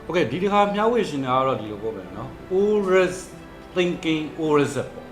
Okay ဒီတစ်ခါမျှဝေရှင်တာကတော့ဒီလိုပေါ့ပဲเนาะ always thinking always ပေါ့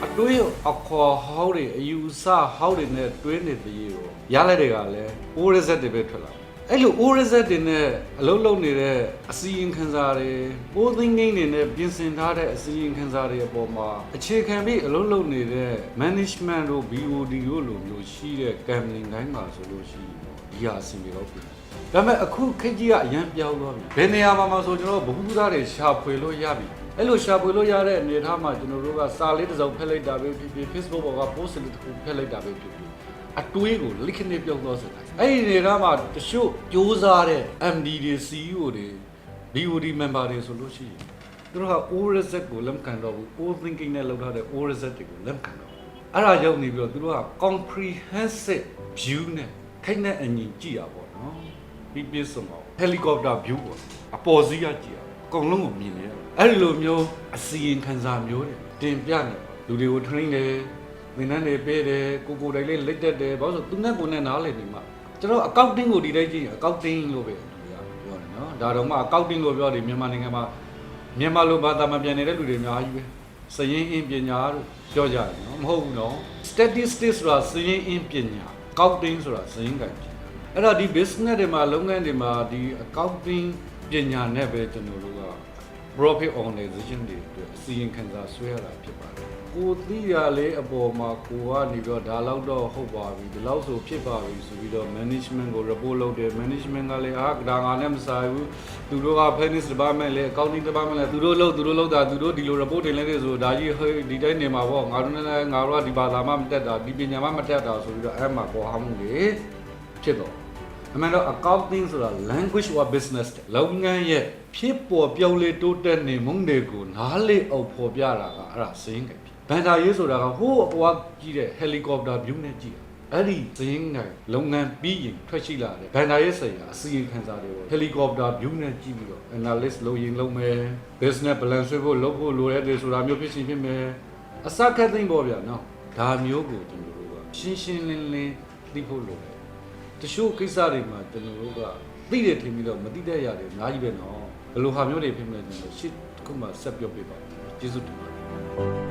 အတွေးအခေါ်ဟောင်းတွေအယူဆဟောင်းတွေနဲ့တွင်းနေတဲ့ရေကိုရလိုက်တွေကလည်း always တွေပဲထွက်လာအဲ့လို always တွေနဲ့အလုံးလုံးနေတဲ့အစီရင်ခံစာတွေ all thinking တွေနဲ့ပြင်ဆင်ထားတဲ့အစီရင်ခံစာတွေအပေါ်မှာအခြေခံပြီးအလုံးလုံးနေတဲ့ management တို့ BOD တို့လိုမျိုးရှိတဲ့ gambling တိုင်းမှာဆိုလို့ရှိရင်ဒီဟာအစီအမံတော့ပြီဒါပေမဲ့အခုခေတ်ကြီးကအရန်ပြောင်းသွားပြီဘယ်နေရာမှာဆိုကျွန်တော်ဘ ഹു သားတွေရှာဖွေလို့ရပြီအဲ့လိုရှာဖွေလို့ရတဲ့အနေအထားမှာကျွန်တော်တို့ကစာလေးတစ်စုံဖက်လိုက်တာပဲဖြစ်ဖြစ် Facebook ပေါ်က post လေးတစ်ခုဖက်လိုက်တာပဲဖြစ်ဖြစ်အတွေးကိုလိခဏပြုတ်သွားစတာအဲ့ဒီနေရာမှာတချို့ကြိုးစားတဲ့ MD တွေ CEO တွေ BOD member တွေဆိုလို့ရှိရင်သူတို့က ORZ ကိုလက်မခံတော့ဘူး all thinking နဲ့လောက်ထားတဲ့ ORZ တွေကိုလက်မခံတော့အဲ့ဒါရောက်နေပြီးတော့သူတို့က comprehensive view နဲ့ခိုင်တဲ့အညီကြည့်ရပါတော့ပြီးပြည့်စုံအောင် helicopter view ပေါ့အပေါ်စီးရကြည့်ရအကုန်လုံးကိုမြင်နေရအဲ့ဒီလိုမျိုးအစီရင်ခံစာမျိုးတွေတင်ပြနေလူတွေကို train တယ်သင်တန်းတွေပေးတယ်ကိုယ်တိုင်လေးလက်တက်တယ်ဘာလို့ဆိုသူနဲ့ကိုယ်နဲ့နားလည်နေမှာကျွန်တော် accounting ကိုဒီတိုင်းကြည့်ရင် accounting လို့ပဲပြောတယ်နော်ဒါတော့မှ accounting လို့ပြောတယ်မြန်မာနိုင်ငံမှာမြန်မာလိုဘာသာမပြန်နေတဲ့လူတွေအများကြီးပဲစရင်းအင်းပညာလို့ပြောကြတယ်နော်မဟုတ်ဘူးနော် statistics ဆိုတာစရင်းအင်းပညာ accounting ဆိုတာစရင်းကန်ပညာအဲ့တော့ဒီ business တွေမှာလုပ်ငန်းတွေမှာဒီ accounting ပညာနဲ့ပဲကျွန်တော်တို့က profit organization တွေအတွက်အစီရင်ခံစာဆွဲရတာဖြစ်ပါတယ်ကိုသိရလေးအပေါ်မှာကိုကနေပြီးတော့ဒါလောက်တော့ဟုတ်ပါပြီဒီလောက်ဆိုဖြစ်ပါပြီဆိုပြီးတော့ management ကို report လုပ်တယ် management ကလည်းဒါငါနဲ့မဆိုင်ဘူးသူတို့က finance department လည်း accounting department လည်းသူတို့လုပ်တာသူတို့ဒီလို report တင်လိုက်တယ်ဆိုဒါကြီးဒီတိုင်းနေမှာပေါ့ငါတို့လည်းငါတို့ကဒီဘာသာမှမတက်တာဒီပညာမှမတက်တာဆိုပြီးတော့အဲ့မှာပေါ်ဟောင်းမှုတွေဖြစ်တော့အမှန်တော့ accounting ဆိုတာ language or business လုပ်ငန်းရဲ့ဖြစ်ပေါ်ပြောင်းလဲတိုးတက်နေမှုတွေကိုနားလေအောင်ဖော်ပြတာကအဲ့ဒါစင်းကြိုင်ဘန်ဒါရေးဆိုတာကဟိုးအပေါ်ကကြည့်တဲ့ helicopter view နဲ့ကြည့်အဲ့ဒီစင်းကြိုင်လုပ်ငန်းပြီးရင်ထွက်ရှိလာတယ်ဘန်ဒါရေးဆိုင်ရာအစီရင်ခံစာတွေကို helicopter view နဲ့ကြည့်ပြီးတော့ analyst လုပ်ရင်လုပ်မယ် business balance ဆွဲဖို့လုပ်ဖို့လိုတဲ့ဆိုတာမျိုးဖြစ်စီဖြစ်မယ်အစခက်သိမ့်ပေါ့ဗျာနော်ဒါမျိုးကိုကျွန်တော်တို့ကရှင်းရှင်းလင်းလင်းသိဖို့လိုတယ်တချို့ကိစ္စတွေမှာကျွန်တော်တို့ကသိတယ်ထင်ပြီးတော့မသိတဲ့ຢာတွေအများကြီးပဲနော်ဘယ်လိုဟာမျိုးတွေဖြစ်မလဲကျွန်တော်ရှစ်ခုမှဆက်ပြောပြပါကျေးဇူးတင်ပါတယ်